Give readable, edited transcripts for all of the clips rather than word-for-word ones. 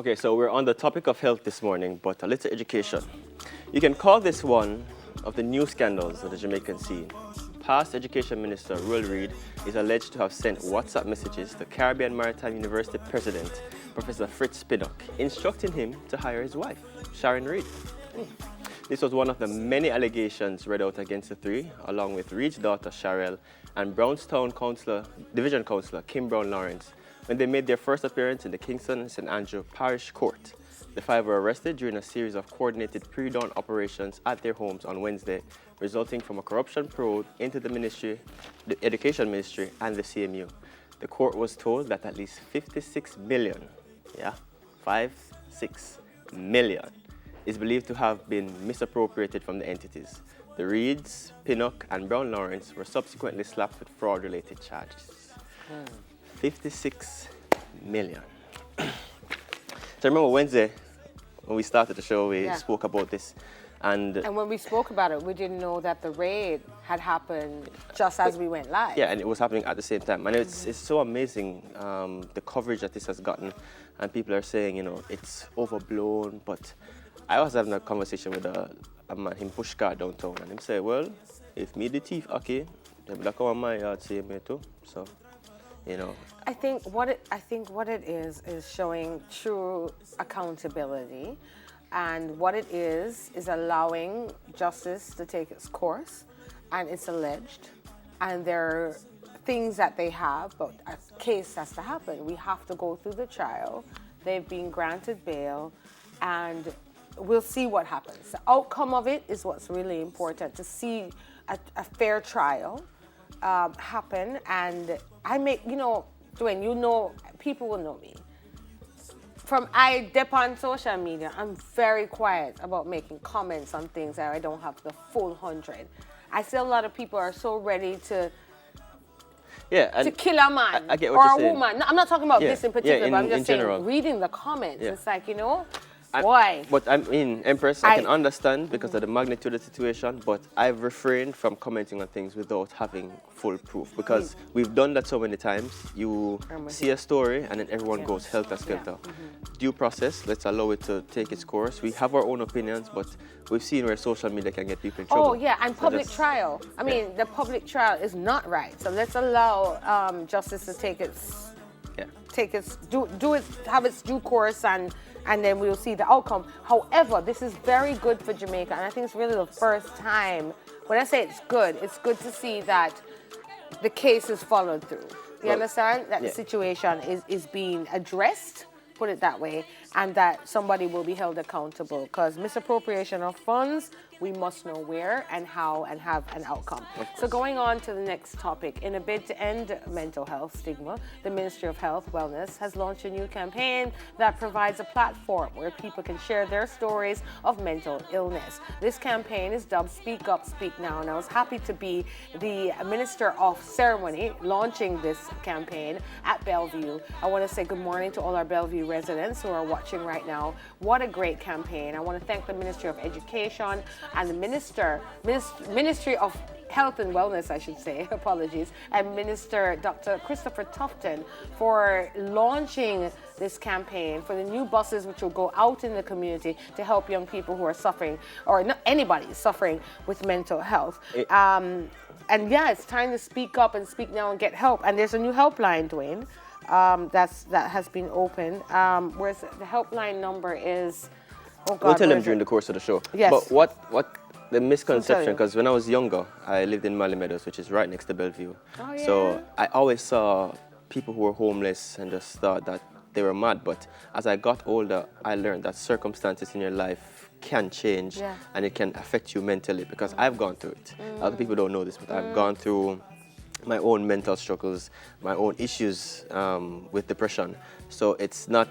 Okay, so we're on the topic of health this morning, but a little education. You can call this one of the new scandals of the Jamaican scene. Past Education Minister Will Reid is alleged to have sent WhatsApp messages to Caribbean Maritime University President Professor Fritz Pinnock, instructing him to hire his wife, Sharon Reid. This was one of the many allegations read out against the three, along with Reid's daughter Sharelle and Brownstown Division Councillor Kim Brown Lawrence, when they made their first appearance in the Kingston and St. Andrew Parish Court. The five were arrested during a series of coordinated pre-dawn operations at their homes on Wednesday, resulting from a corruption probe into the ministry, the Education Ministry, and the CMU. The court was told that at least 56 million, 56 million, is believed to have been misappropriated from the entities. The Reids, Pinnock, and Brown Lawrence were subsequently slapped with fraud-related charges. 56 million. So I remember Wednesday, when we started the show, we spoke about this. And when we spoke about it, we didn't know that the raid had happened just as we went live. Yeah, and it was happening at the same time. And it's so amazing, the coverage that this has gotten. And people are saying, it's overblown. But I was having a conversation with a man, him push car downtown. And him say, well, if me the thief, okay, then black on my yard, say me too. So, I think what it is showing true accountability, and what it is allowing justice to take its course, and it's alleged, and there are things that they have, but a case has to happen. We have to go through the trial. They've been granted bail, and we'll see what happens. The outcome of it is what's really important, to see a fair trial happen. And I make, Dwayne, people will know me. I dip on social media, I'm very quiet about making comments on things that I don't have the full 100. I see a lot of people are so ready to kill a man I get what or you're a saying. woman. No, I'm not talking about this in particular, but I'm just saying, general. reading the comments, it's like, why? But I mean, Empress, I can understand because of the magnitude of the situation, but I've refrained from commenting on things without having full proof, because we've done that so many times. You see a story and then everyone goes helter-skelter. Due process, let's allow it to take its course. We have our own opinions, but we've seen where social media can get people in trouble. Oh, yeah, and public trial. I mean, the public trial is not right. So let's allow justice to take its have its due course, and then we'll see the outcome. However, this is very good for Jamaica, and I think it's really the first time. When I say it's good to see that the case is followed through. You understand? That the situation is being addressed, put it that way, and that somebody will be held accountable, because misappropriation of funds, we must know where and how and have an outcome. So going on to the next topic, in a bid to end mental health stigma, the Ministry of Health Wellness has launched a new campaign that provides a platform where people can share their stories of mental illness. This campaign is dubbed Speak Up, Speak Now, and I was happy to be the Minister of Ceremony launching this campaign at Bellevue. I want to say good morning to all our Bellevue residents who are watching right now. What a great campaign. I want to thank the Ministry of Education and the Ministry of Health and Wellness, I should say, apologies, and Minister Dr. Christopher Tufton for launching this campaign for the new buses which will go out in the community to help young people who are suffering, or not anybody suffering with mental health. And it's time to speak up and speak now and get help. And there's a new helpline, Dwayne, that has been opened. Whereas the helpline number is... Oh God, we'll tell them during the course of the show. Yes. But what the misconception, because when I was younger, I lived in Mali Meadows, which is right next to Bellevue. Oh, yeah. So I always saw people who were homeless and just thought that they were mad. But as I got older, I learned that circumstances in your life can change and it can affect you mentally, because I've gone through it. Other people don't know this, but I've gone through my own mental struggles, my own issues with depression. So it's not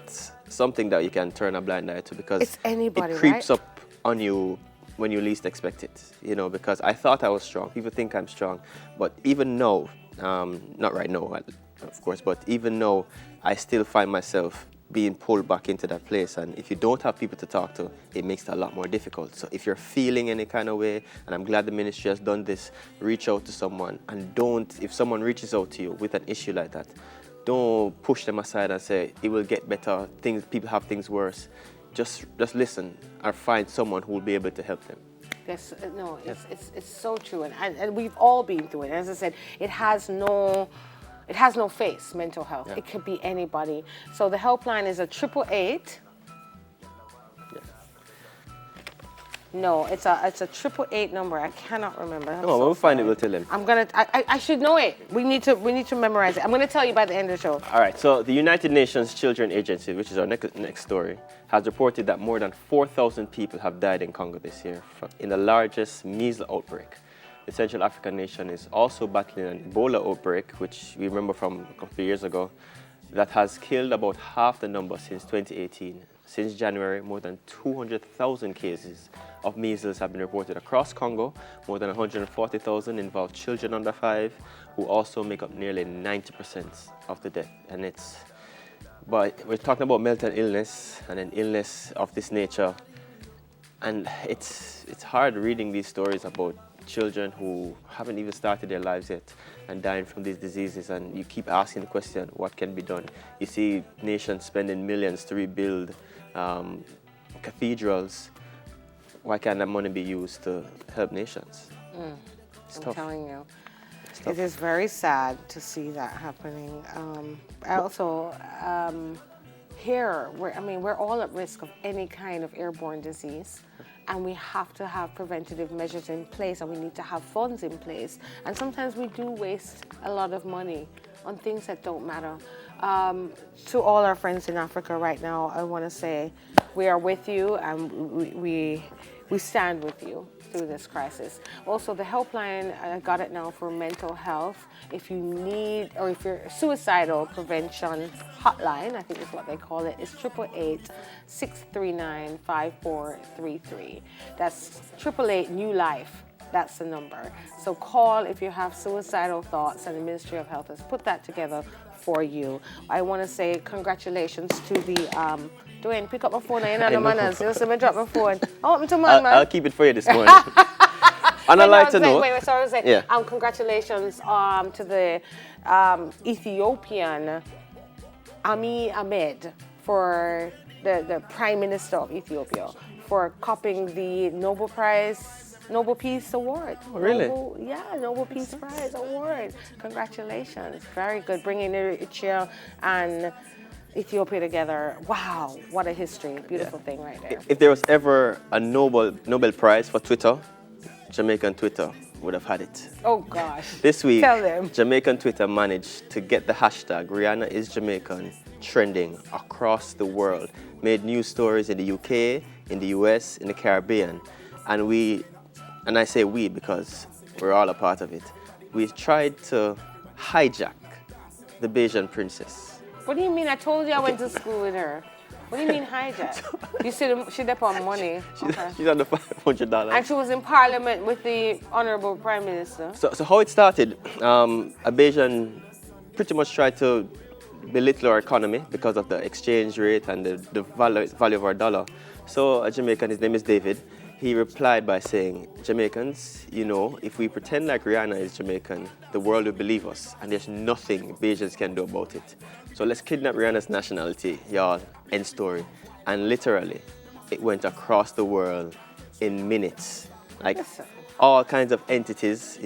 something that you can turn a blind eye to, because it's anybody, it creeps up on you when you least expect it. Because I thought I was strong. People think I'm strong, but even now, not right now, of course, but even now, I still find myself being pulled back into that place. And if you don't have people to talk to, it makes it a lot more difficult. So if you're feeling any kind of way, and I'm glad the ministry has done this, reach out to someone. And if someone reaches out to you with an issue like that, don't push them aside and say it will get better. People have things worse. Just listen or find someone who will be able to help them. Yes, no, it's so true, and we've all been through it. As I said, it has no face. Mental health. Yeah. It could be anybody. So the helpline is a 888. No, it's a 888 number. I cannot remember. No, when we find it, we'll tell them. I should know it. We need to memorize it. I'm gonna tell you by the end of the show. All right. So the United Nations Children Agency, which is our next story, has reported that more than 4,000 people have died in Congo this year in the largest measles outbreak. The Central African nation is also battling an Ebola outbreak, which we remember from a couple of years ago, that has killed about half the number since 2018. Since January, more than 200,000 cases of measles have been reported across Congo. More than 140,000 involve children under 5, who also make up nearly 90% of the death. But we're talking about mental illness and an illness of this nature, and it's hard reading these stories about children who haven't even started their lives yet and dying from these diseases, and you keep asking the question, what can be done? You see nations spending millions to rebuild cathedrals. Why can't that money be used to help nations? I'm telling you, it is very sad to see that happening. Also, here, we're all at risk of any kind of airborne disease. And we have to have preventative measures in place, and we need to have funds in place. And sometimes we do waste a lot of money on things that don't matter. To all our friends in Africa right now, I want to say we are with you, and we stand with you through this crisis. Also, the helpline, I got it now for mental health. If you need, or if you're suicidal prevention hotline, I think is what they call it, is 888-639-5433. That's 888 New Life. That's the number. So call if you have suicidal thoughts, and the Ministry of Health has put that together for you. I want to say congratulations to the Dwayne, pick up my phone. I know manners. You see me drop my phone. I want me to man. I'll keep it for you this morning. On a lighter note. Wait, sorry, I was saying, congratulations to the Ethiopian Abiy Ahmed, for the Prime Minister of Ethiopia, for copying the Nobel Peace Award. Oh, really? Nobel Peace Prize Award. Congratulations. Very good. Bringing Eritrea and Ethiopia together. Wow, what a history. Beautiful thing right there. If there was ever a Nobel Prize for Twitter, Jamaican Twitter would have had it. Oh gosh. This week, Tell them. Jamaican Twitter managed to get the hashtag Rihanna is Jamaican trending across the world. Made news stories in the UK, in the US, in the Caribbean. And I say we because we're all a part of it. We tried to hijack the Bajan princess. What do you mean? I told you I went to school with her. What do you mean hijack? You said she did on money. She's on the $500. And she was in Parliament with the Honorable Prime Minister. So how it started, a Bajan pretty much tried to belittle our economy because of the exchange rate and the value of our dollar. So a Jamaican, his name is David, he replied by saying, Jamaicans, if we pretend like Rihanna is Jamaican, the world will believe us, and there's nothing Bajans can do about it. So let's kidnap Rihanna's nationality, y'all, end story. And literally, it went across the world in minutes. Like all kinds of entities,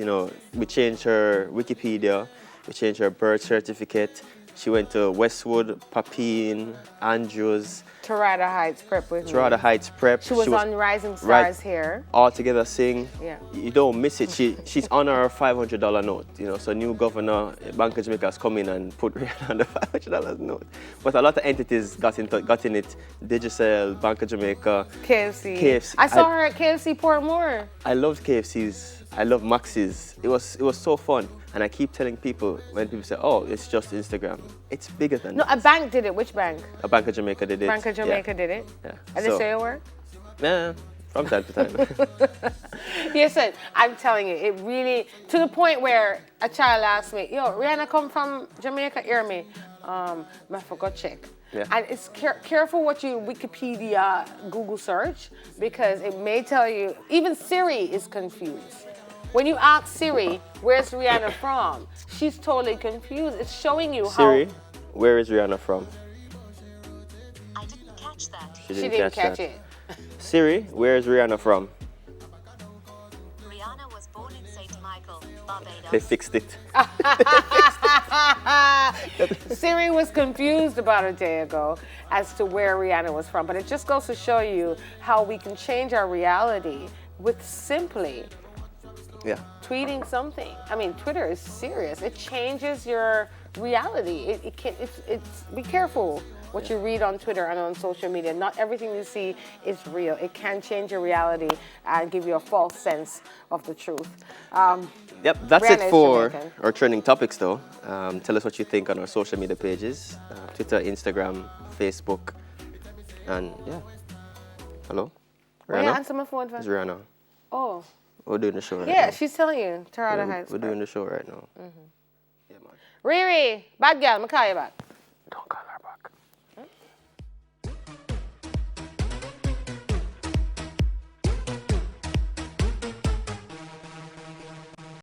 we changed her Wikipedia, we changed her birth certificate. She went to Westwood, Papine, Andrews. Tarada Heights Prep with me. Tarada Heights Prep. She was on Rising Stars here. All together sing. Yeah. You don't miss it. She's on her $500 note. So new governor, Bank of Jamaica has come in and put Rihanna on the $500 note. But a lot of entities got in it. Digicel, Bank of Jamaica. KFC. I saw her at KFC Portmore. I loved KFC's. I love Max's. It was so fun. And I keep telling people, when people say, oh, it's just Instagram, it's bigger than that. No, a bank did it. Which bank? A Bank of Jamaica did it. Bank of Jamaica did it? Yeah. And they say a word? Yeah, from time to time. Yes, sir. I'm telling you, it really, to the point where a child asked me, yo, Rihanna come from Jamaica, hear me. I forgot check. Yeah. And it's careful what you Wikipedia, Google search, because it may tell you, even Siri is confused. When you ask Siri, where's Rihanna from? She's totally confused. It's showing you Siri? where is Rihanna from? I didn't catch that. She She didn't catch that. it. Siri, where is Rihanna from? Rihanna was born in St. Michael, Barbados. They fixed it. Siri was confused about a day ago as to where Rihanna was from, but it just goes to show you how we can change our reality with simply Yeah. tweeting something. I mean, Twitter is serious. It changes your reality. It's be careful what you read on Twitter and on social media. Not everything you see is real. It can change your reality and give you a false sense of the truth. Yep, that's Rihanna it is for Jamaican. our trending topics, though. Tell us what you think on our social media pages, Twitter, Instagram, Facebook, and yeah. Hello? Will you Rihanna? answer my phone? It's Rihanna. Oh, We're doing the show right now. yeah, she's telling you. Tarada Heights. We're doing the show right now. Yeah, man. Riri, bad girl, I'm call you back. Don't call me.